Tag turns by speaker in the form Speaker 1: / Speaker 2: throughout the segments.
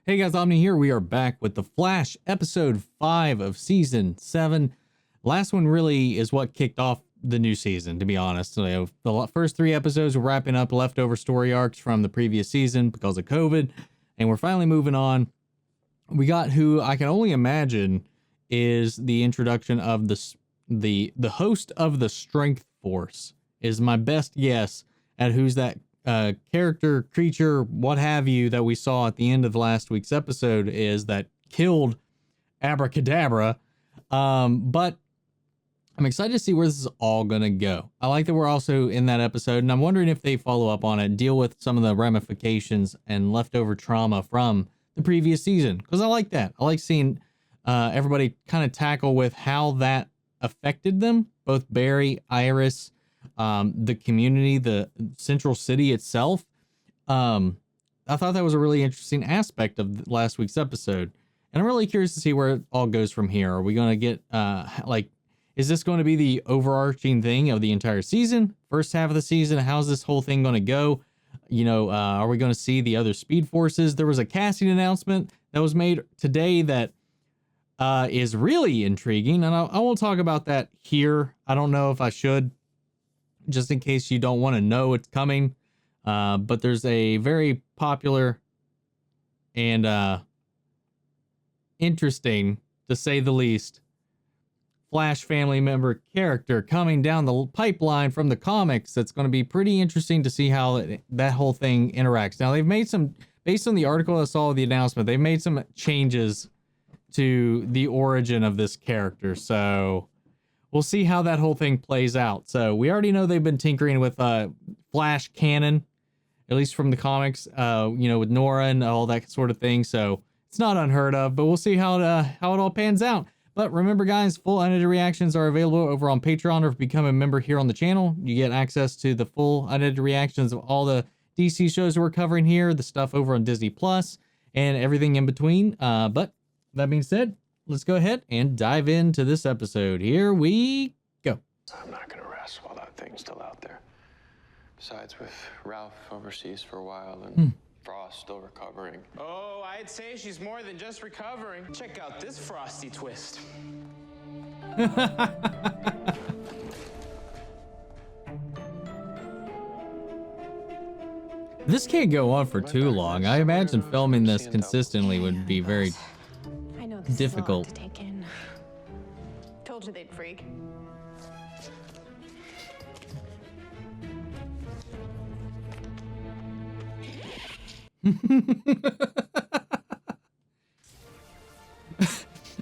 Speaker 1: Hey guys, Omni here. We are back with The Flash, episode 5 of season 7. Last one really is what kicked off the new season, to be honest. So, the first 3 episodes were wrapping up leftover story arcs from the previous season because of COVID, and we're finally moving on. We got who I can only imagine is the introduction of the host of the Strength Force is my best guess at who's that character, creature, what have you, that we saw at the end of last week's episode is that killed Abracadabra. But I'm excited to see where this is all going to go. I like that we're also in that episode, and I'm wondering if they follow up on it, deal with some of the ramifications and leftover trauma from the previous season, because I like that. I like seeing everybody kind of tackle with how that affected them, both Barry, Iris, the community, the central city itself. I thought that was a really interesting aspect of last week's episode, and I'm really curious to see where it all goes from here. Are we going to get is this going to be the overarching thing of the entire season, first half of the season? How's this whole thing going to go? Are we going to see the other Speed Forces? There was a casting announcement that was made today that is really intriguing, and I won't talk about that here. I don't know if I should, just in case you don't want to know it's coming. But there's a very popular and interesting, to say the least, Flash family member character coming down the pipeline from the comics. That's going to be pretty interesting to see how that whole thing interacts. Now, they've made some, based on the article I saw, the announcement, they've made some changes to the origin of this character. So we'll see how that whole thing plays out. So we already know they've been tinkering with Flash canon, at least from the comics, with Nora and all that sort of thing. So it's not unheard of, but we'll see how it all pans out. But remember, guys, full unedited reactions are available over on Patreon, or if you become a member here on the channel, you get access to the full unedited reactions of all the DC shows we're covering here, the stuff over on Disney Plus, and everything in between. But that being said, let's go ahead and dive into this episode. Here we go.
Speaker 2: I'm not gonna rest while that thing's still out there. Besides, with Ralph overseas for a while and Frost still recovering.
Speaker 3: Oh, I'd say she's more than just recovering. Check out this frosty twist.
Speaker 1: This can't go on for too long. I imagine filming this consistently would be very difficult.
Speaker 4: To take in. Told you they'd freak.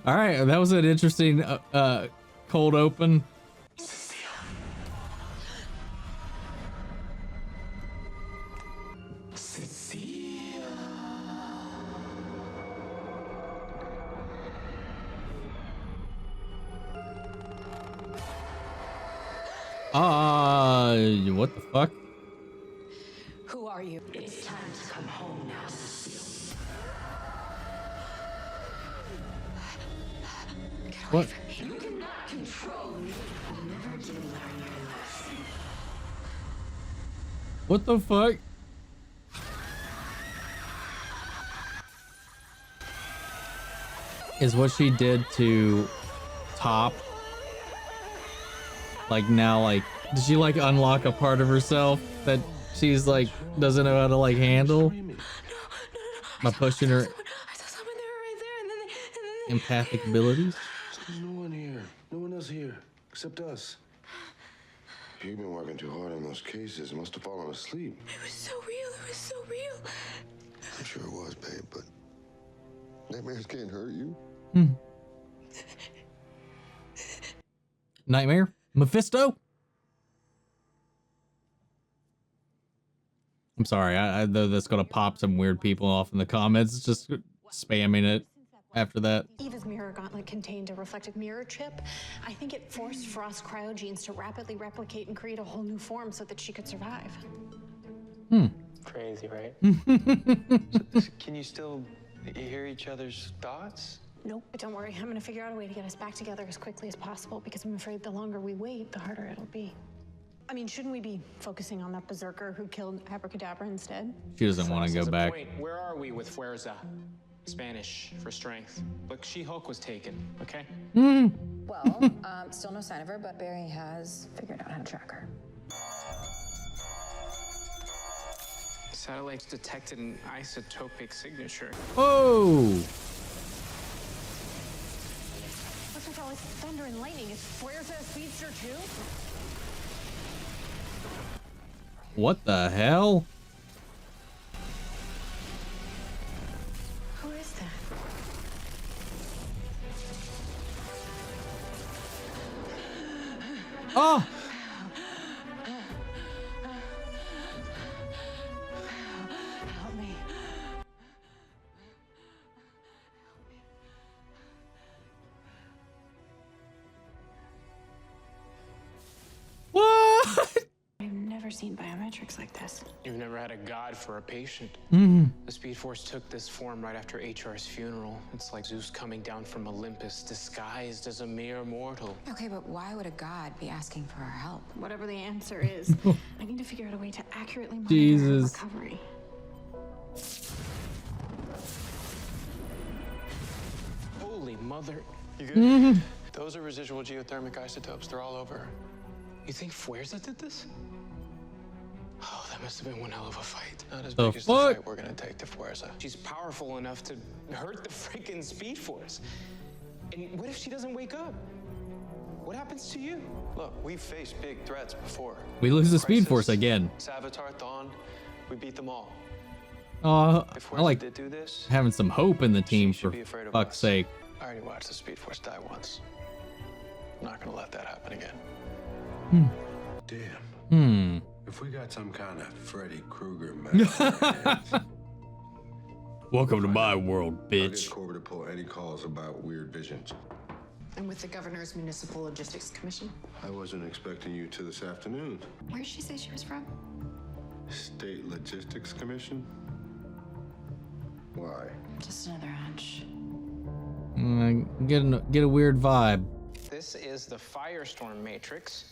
Speaker 1: All right, that was an interesting cold open. What the fuck?
Speaker 4: Who are you?
Speaker 5: It's time to come home now, Cecile.
Speaker 1: What?
Speaker 5: You cannot control me. You never did learn your lesson.
Speaker 1: What the fuck? Is what she did to Top, like, now, like, did she like unlock a part of herself that she's like doesn't know how to like handle by pushing her
Speaker 4: I saw someone there right there, and then
Speaker 1: empathic abilities?
Speaker 6: There's no one here. No one else here except us.
Speaker 7: You've been working too hard on those cases. Must have fallen asleep.
Speaker 4: It was so real. It was so real.
Speaker 7: I'm sure it was, babe, but nightmares can't hurt you.
Speaker 1: Nightmare? Mephisto? I'm sorry, I know that's gonna pop some weird people off in the comments, just spamming it after that.
Speaker 4: Eva's mirror gauntlet contained a reflective mirror chip. I think it forced Frost's cryogenes to rapidly replicate and create a whole new form so that she could survive.
Speaker 2: Crazy, right? Can you still hear each other's thoughts?
Speaker 4: Nope, but don't worry. I'm gonna figure out a way to get us back together as quickly as possible, because I'm afraid the longer we wait, the harder it'll be. I mean, shouldn't we be focusing on that berserker who killed Abracadabra instead?
Speaker 1: She doesn't want to
Speaker 3: Frost
Speaker 1: go
Speaker 3: has a
Speaker 1: back.
Speaker 3: point. Where are we with Fuerza? Spanish for strength. Look, She-Hulk was taken, okay?
Speaker 8: Well, still no sign of her, but Barry has figured out how to track her.
Speaker 3: Satellites detected an isotopic signature.
Speaker 1: Oh,
Speaker 4: What's with all this thunder and lightning? Is Fuerza a speedster too?
Speaker 1: what the hell?
Speaker 4: Who is that?
Speaker 1: Oh,
Speaker 4: Help me.
Speaker 1: what?
Speaker 4: I've never seen biometrics like this.
Speaker 3: You've never had a god for a patient. The Speed Force took this form right after HR's funeral. It's like Zeus coming down from Olympus disguised as a mere mortal.
Speaker 8: Okay, but why would a god be asking for our help?
Speaker 4: Whatever the answer is, I need to figure out a way to accurately monitor her
Speaker 1: Jesus.
Speaker 4: recovery.
Speaker 3: Holy mother.
Speaker 2: You good? Those are residual geothermic isotopes. They're all over.
Speaker 3: You think Fuerza did this? Oh, that must have been one hell of a fight.
Speaker 2: Not as
Speaker 1: The
Speaker 2: big as the
Speaker 1: fuck?
Speaker 2: fight we're gonna take to Fuerza.
Speaker 3: She's powerful enough to hurt the freaking Speed Force. And what if she doesn't wake up? What happens to you?
Speaker 2: Look, we've faced big threats before.
Speaker 1: We lose the Speed Force
Speaker 2: Crisis,
Speaker 1: again.
Speaker 2: Savitar, Thawne, we beat them all. If
Speaker 1: I
Speaker 2: Fuerza
Speaker 1: like
Speaker 2: did do this,
Speaker 1: having some hope in the team
Speaker 2: she should
Speaker 1: for
Speaker 2: be afraid of
Speaker 1: fuck's
Speaker 2: us.
Speaker 1: sake.
Speaker 2: I already watched the Speed Force die once. I'm not gonna let that happen again.
Speaker 6: Damn. If we got some kind of Freddy Krueger method,
Speaker 1: Welcome to my world,
Speaker 7: I'll get
Speaker 1: bitch.
Speaker 7: Corbett to pull any calls about weird visions.
Speaker 8: And with the Governor's Municipal Logistics Commission?
Speaker 7: I wasn't expecting you to this afternoon.
Speaker 8: Where did she say she was from?
Speaker 7: State Logistics Commission? Why?
Speaker 8: Just another hunch.
Speaker 1: Get a weird vibe.
Speaker 3: This is the Firestorm Matrix.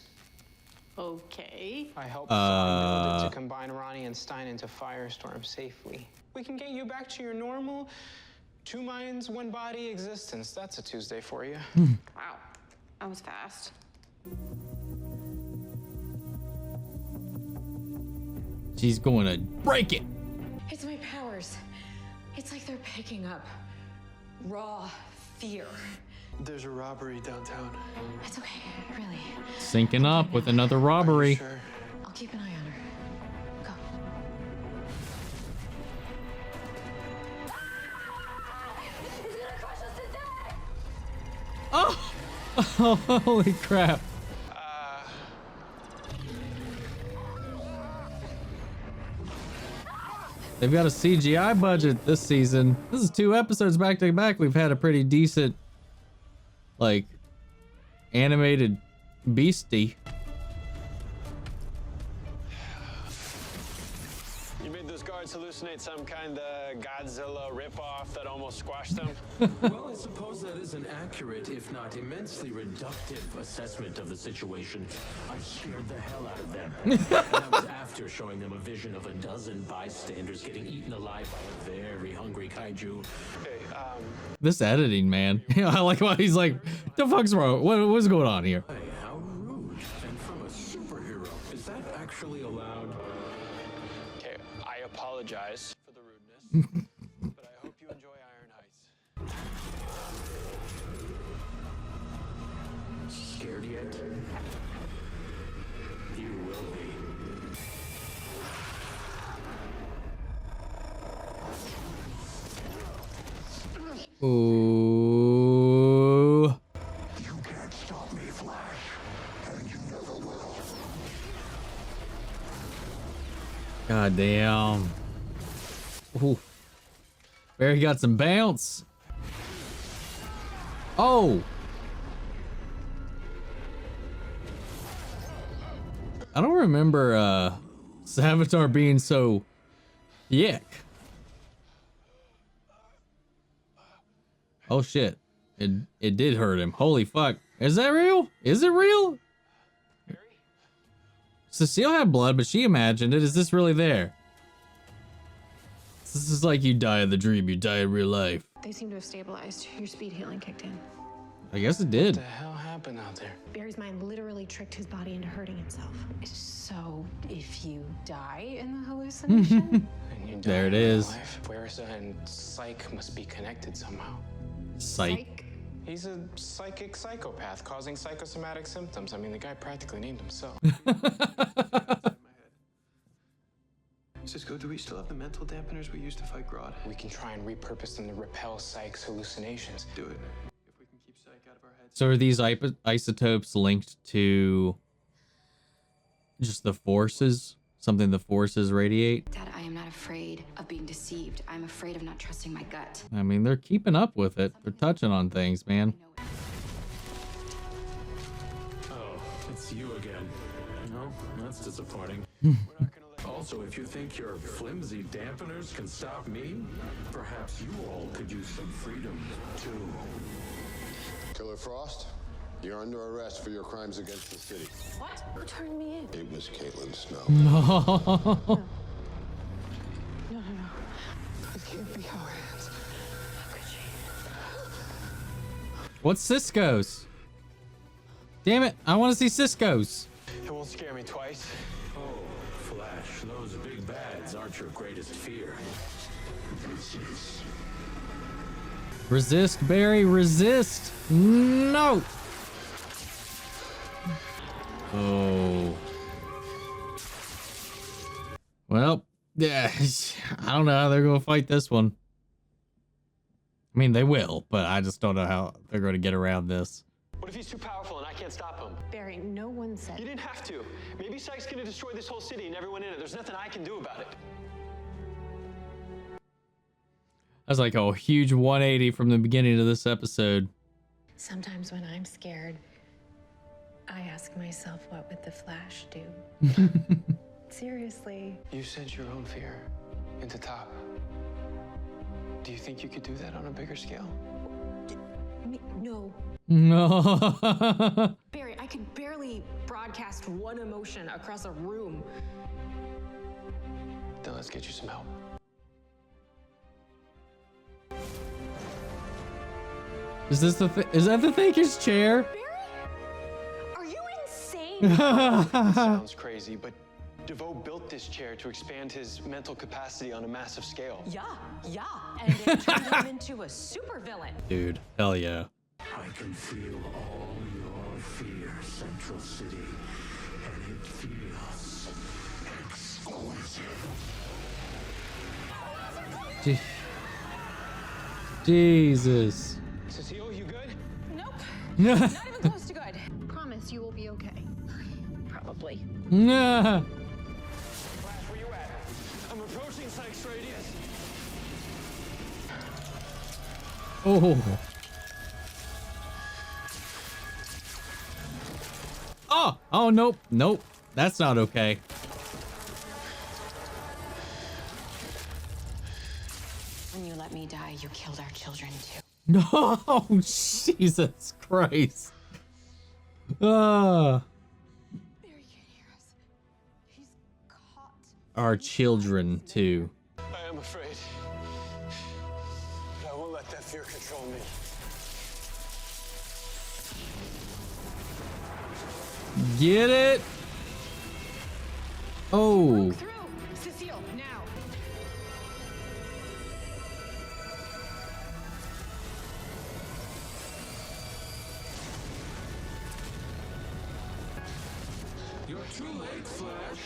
Speaker 4: Okay.
Speaker 3: I helped Thawne build it to combine Ronnie and Stein into Firestorm safely. We can get you back to your normal 2 minds, 1 body existence. That's a Tuesday for you.
Speaker 8: Wow, that was fast.
Speaker 1: She's going to break it.
Speaker 8: It's my powers. It's like they're picking up raw fear.
Speaker 2: There's a robbery downtown.
Speaker 8: It's okay, really.
Speaker 1: Syncing up with another robbery.
Speaker 2: Sure.
Speaker 8: I'll keep an eye on her. Go.
Speaker 5: He's gonna crush us to death!
Speaker 1: Oh, holy crap. They've got a CGI budget this season. This is 2 episodes back to back. We've had a pretty decent, like, animated beastie.
Speaker 2: You made those guards hallucinate some kind of Godzilla ripoff that almost squashed them?
Speaker 9: Well, I suppose that is an accurate, if not immensely reductive, assessment of the situation. I scared the hell out of them. And that was after showing them a vision of a dozen bystanders getting eaten alive by a very hungry kaiju.
Speaker 2: Okay,
Speaker 1: This editing, man. I like how he's like, the fuck's wrong? What's going on here?
Speaker 9: Hey, how rude. And from a superhero. Is that actually allowed?
Speaker 2: okay, I apologize for the rudeness, but I hope you enjoy Iron Heights.
Speaker 9: Scared yet? You will be.
Speaker 1: Ooh.
Speaker 7: You can't stop me, Flash. And you never will.
Speaker 1: God damn. Ooh. Barry got some bounce. Oh. I don't remember Savitar being so yick. Oh shit. It did hurt him. Holy fuck. Is that real? Is it real? Cecile had blood, but she imagined it. Is this really there? This is like you die in the dream, you die in real life.
Speaker 4: They seem to have stabilized. Your speed healing kicked in.
Speaker 1: I guess it
Speaker 3: What
Speaker 1: did.
Speaker 3: the hell happened out there?
Speaker 4: Barry's mind literally tricked his body into hurting himself.
Speaker 8: So, if you die in the hallucination?
Speaker 3: And you
Speaker 1: There
Speaker 3: die
Speaker 1: it
Speaker 3: in real
Speaker 1: is.
Speaker 3: life. Wersa and Psych must be connected somehow.
Speaker 1: Psych.
Speaker 3: He's a psychic psychopath causing psychosomatic symptoms. I mean, the guy practically named himself.
Speaker 2: Cisco, do we still have the mental dampeners we used to fight Grodd?
Speaker 3: We can try and repurpose them to repel Psych's hallucinations.
Speaker 2: Do it. If we can keep Psych out of our heads.
Speaker 1: So are these isotopes linked to just the forces? Something the forces radiate?
Speaker 8: Dad, I am not afraid of being deceived. I'm afraid of not trusting my gut.
Speaker 1: I mean, they're keeping up with it. They're touching on things, man.
Speaker 9: Oh, it's you again. No, that's disappointing. Also, if you think your flimsy dampeners can stop me, perhaps you all could use some freedom, too.
Speaker 7: Killer Frost, you're under arrest for your crimes against the city.
Speaker 4: What? Who turned me in?
Speaker 7: It was Caitlin Snow.
Speaker 4: No.
Speaker 3: It can't be how it ends.
Speaker 4: How could she?
Speaker 1: What's Cisco's? Damn it, I want to see Cisco's.
Speaker 3: It won't scare me twice.
Speaker 9: Oh, Flash, those big bads aren't your greatest fear.
Speaker 1: Resist, Barry, resist. No. Oh. Well, yeah, I don't know how they're going to fight this one. I mean, they will, but I just don't know how they're going to get around this.
Speaker 2: What if he's too powerful and I can't stop him?
Speaker 4: Barry, no one
Speaker 2: You
Speaker 4: said.
Speaker 2: didn't have to. Maybe Psych's gonna destroy this whole city and everyone in it. There's nothing I can do about it.
Speaker 1: That's like a huge 180 from the beginning of this episode.
Speaker 4: Sometimes when I'm scared, I ask myself, what would the Flash do? Seriously.
Speaker 3: You sent your own fear into Top. Do you think you could do that on a bigger scale?
Speaker 8: No.
Speaker 1: No.
Speaker 8: Barry, I could barely broadcast one emotion across a room.
Speaker 3: Then let's get you some help.
Speaker 1: Is this is that the Thinker's chair?
Speaker 8: Barry? Are you insane?
Speaker 2: Sounds crazy, but DeVoe built this chair to expand his mental capacity on a massive scale.
Speaker 8: Yeah. And it turned him into a supervillain.
Speaker 1: Dude, hell yeah.
Speaker 9: I can feel all your fear, Central City, and it feels exquisite.
Speaker 1: Jesus.
Speaker 3: Cecile, you good?
Speaker 4: Nope.
Speaker 1: Nah.
Speaker 4: Not even close to good. Promise you will be okay. Probably.
Speaker 1: Nah.
Speaker 2: Flash, where you at? I'm approaching Psych's radius.
Speaker 1: Oh. Oh, nope. That's not okay.
Speaker 8: When you let me die, you killed our children too.
Speaker 1: No, Jesus Christ.
Speaker 8: Barry can't hear us. He's caught.
Speaker 1: Our children too.
Speaker 2: I am afraid. But I won't let that fear control me.
Speaker 1: Get it? Oh.
Speaker 4: Through. Cecile, now.
Speaker 9: You're too late, Flash.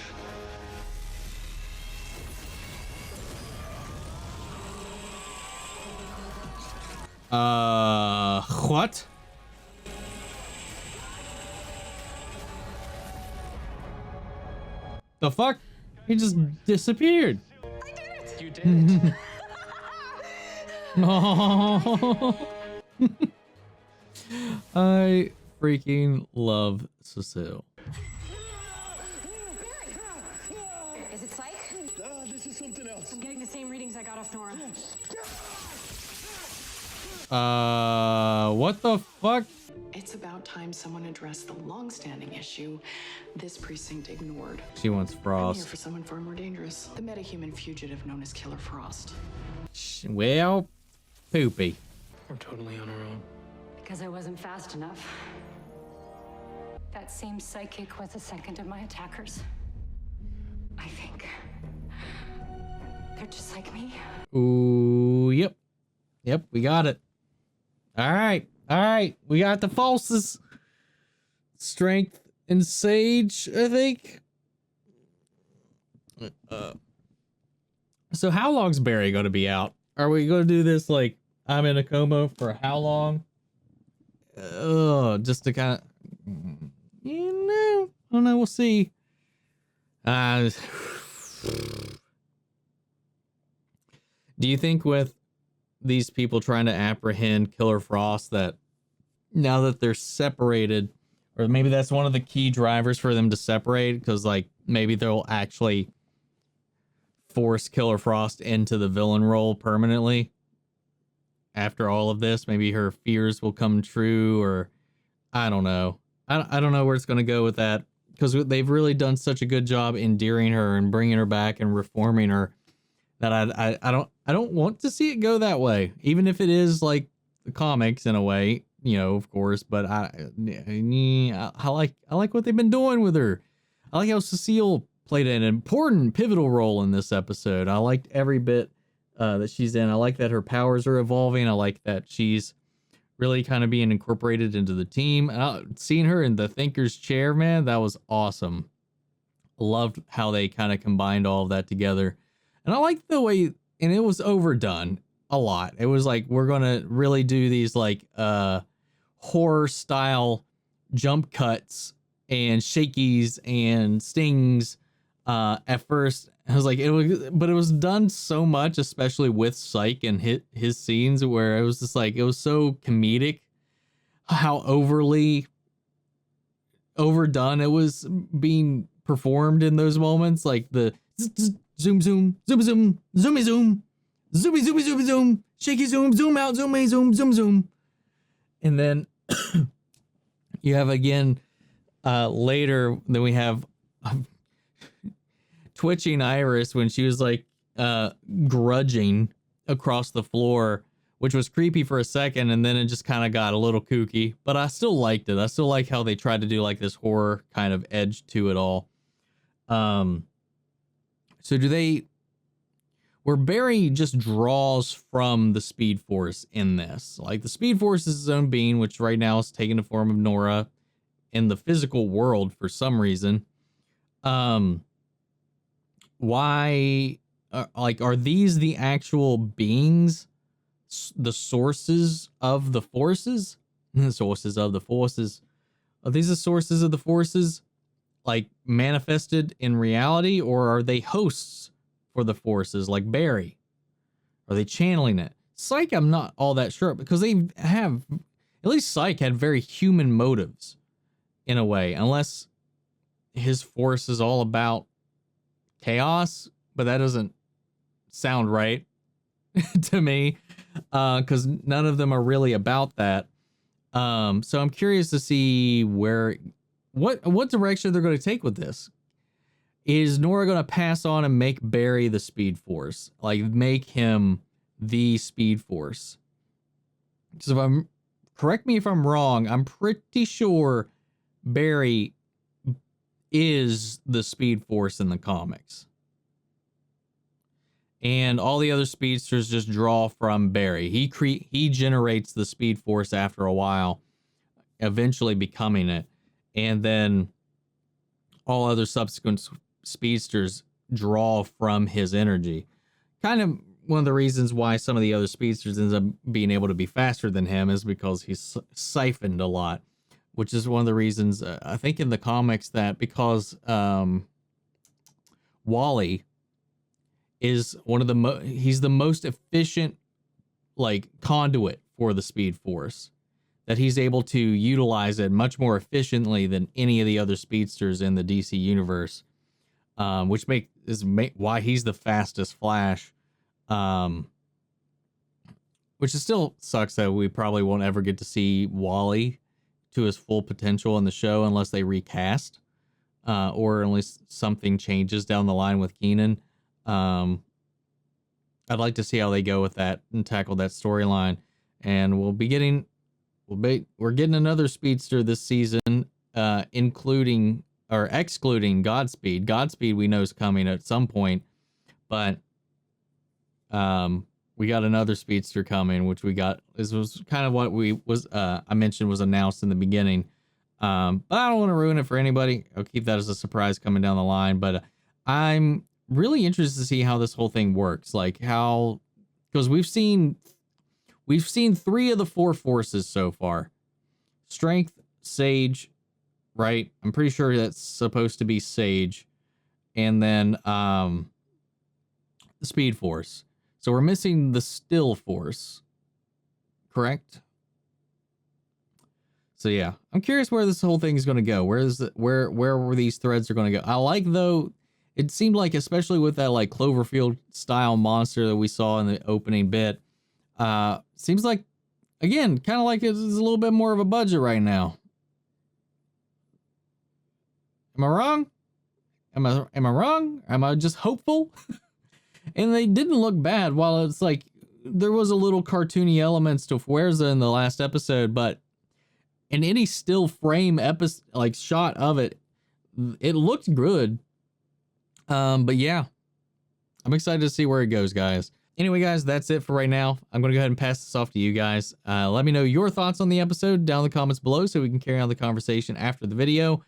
Speaker 1: What? The fuck? He just disappeared.
Speaker 3: You did it.
Speaker 1: I freaking love Cecile.
Speaker 8: Is it Psych?
Speaker 7: This is something else.
Speaker 4: I'm getting the same readings I got off Nora.
Speaker 1: What the fuck?
Speaker 10: It's about time someone addressed the long-standing issue this precinct ignored.
Speaker 1: She wants
Speaker 10: I'm here
Speaker 1: Frost.
Speaker 10: for someone far more dangerous. The metahuman fugitive known as Killer Frost.
Speaker 1: Well, poopy.
Speaker 2: We're totally on our own.
Speaker 5: Because I wasn't fast enough. That same psychic was the second of my attackers. I think they're just like me.
Speaker 1: Ooh, yep. Yep, we got it. All right. We got the falses. Strength and Sage, I think. So how long's Barry going to be out? Are we going to do this like I'm in a coma for how long? Just to kind of, I don't know. We'll see. Do you think with these people trying to apprehend Killer Frost that now that they're separated, or maybe that's one of the key drivers for them to separate, because like maybe they'll actually force Killer Frost into the villain role permanently after all of this? Maybe her fears will come true, or I don't know. I don't know where it's going to go with that, because they've really done such a good job endearing her and bringing her back and reforming her that I don't want to see it go that way, even if it is like the comics in a way, of course. But I like what they've been doing with her. I like how Cecile played an important pivotal role in this episode. I liked every bit that she's in. I like that her powers are evolving. I like that she's really kind of being incorporated into the team. Seeing her in the Thinker's chair, man, that was awesome. Loved how they kind of combined all of that together. And I liked the way, and it was overdone a lot. It was like, we're going to really do these like horror style jump cuts and shakies and stings at first. I was like, but it was done so much, especially with Psych and his scenes, where it was just like, it was so comedic how overly overdone it was being performed in those moments. Like the zoom, zoom, zoom, zoom, zoomy, zoom, zoomy, zoomy, zoomy, zoom, shaky, zoom, zoom out, zoomy, zoom, zoom, zoom. And then you have again later, then we have twitching Iris when she was like grudging across the floor, which was creepy for a second, and then it just kind of got a little kooky, but I still liked it. I still like how they tried to do like this horror kind of edge to it all. So where Barry just draws from the Speed Force in this, like the Speed Force is his own being, which right now is taking the form of Nora in the physical world for some reason. Why are these the actual beings, the sources of the forces? The sources of the forces. Are these the sources of the forces, like manifested in reality, or are they hosts for the forces like Barry? Are they channeling it? Psych, I'm not all that sure, because they have, at least Psych had very human motives in a way, unless his force is all about chaos, but that doesn't sound right to me, because none of them are really about that. So I'm curious to see what direction they're going to take with this. Is Nora going to pass on and make Barry the Speed Force, like make him the Speed Force? Because correct me if I'm wrong, I'm pretty sure Barry is the Speed Force in the comics. And all the other speedsters just draw from Barry. He generates the Speed Force after a while, eventually becoming it. And then all other subsequent speedsters draw from his energy. Kind of one of the reasons why some of the other speedsters ends up being able to be faster than him is because he's siphoned a lot, which is one of the reasons I think in the comics that because Wally is one of he's the most efficient like conduit for the Speed Force, that he's able to utilize it much more efficiently than any of the other speedsters in the DC universe, which why he's the fastest Flash, which is still sucks that we probably won't ever get to see Wally to his full potential in the show unless they recast, or at least something changes down the line with Keenan. I'd like to see how they go with that and tackle that storyline. And we're getting another speedster this season, including or excluding Godspeed. Godspeed we know is coming at some point, but we got another speedster coming, which this was kind of what I mentioned was announced in the beginning. But I don't want to ruin it for anybody. I'll keep that as a surprise coming down the line. But I'm really interested to see how this whole thing works. Like because we've seen 3 of the 4 forces so far. Strength, Sage, right? I'm pretty sure that's supposed to be Sage. And then the Speed Force. So we're missing the Still Force. Correct? So yeah, I'm curious where this whole thing is going to go. Where these threads are going to go. I like, though, it seemed like, especially with that like Cloverfield style monster that we saw in the opening bit, seems like, again, kind of like it's a little bit more of a budget right now. Am I wrong? Am I wrong? Am I just hopeful? And they didn't look bad. While it's like there was a little cartoony elements to Fuerza in the last episode, but in any still frame like shot of it, it looked good. But yeah, I'm excited to see where it goes, guys. Anyway, guys, that's it for right now. I'm going to go ahead and pass this off to you guys. Let me know your thoughts on the episode down in the comments below so we can carry on the conversation after the video.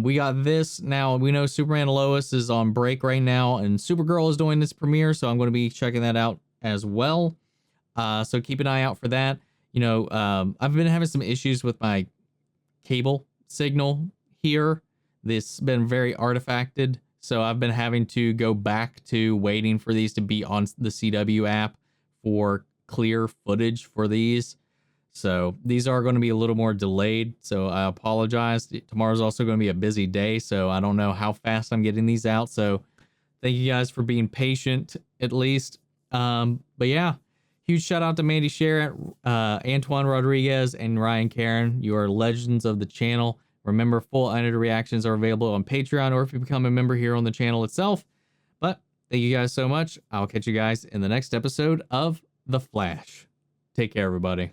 Speaker 1: We got this. Now, we know Superman and Lois is on break right now, and Supergirl is doing this premiere, so I'm going to be checking that out as well. So keep an eye out for that. You know, I've been having some issues with my cable signal here. This has been very artifacted, so I've been having to go back to waiting for these to be on the CW app for clear footage for these. So these are going to be a little more delayed, so I apologize. Tomorrow's also going to be a busy day, so I don't know how fast I'm getting these out. So thank you guys for being patient, at least. But yeah, huge shout out to Mandy Sherritt, Antoine Rodriguez, and Ryan Karen. You are legends of the channel. Remember, full unedited reactions are available on Patreon, or if you become a member here on the channel itself. But thank you guys so much. I'll catch you guys in the next episode of The Flash. Take care, everybody.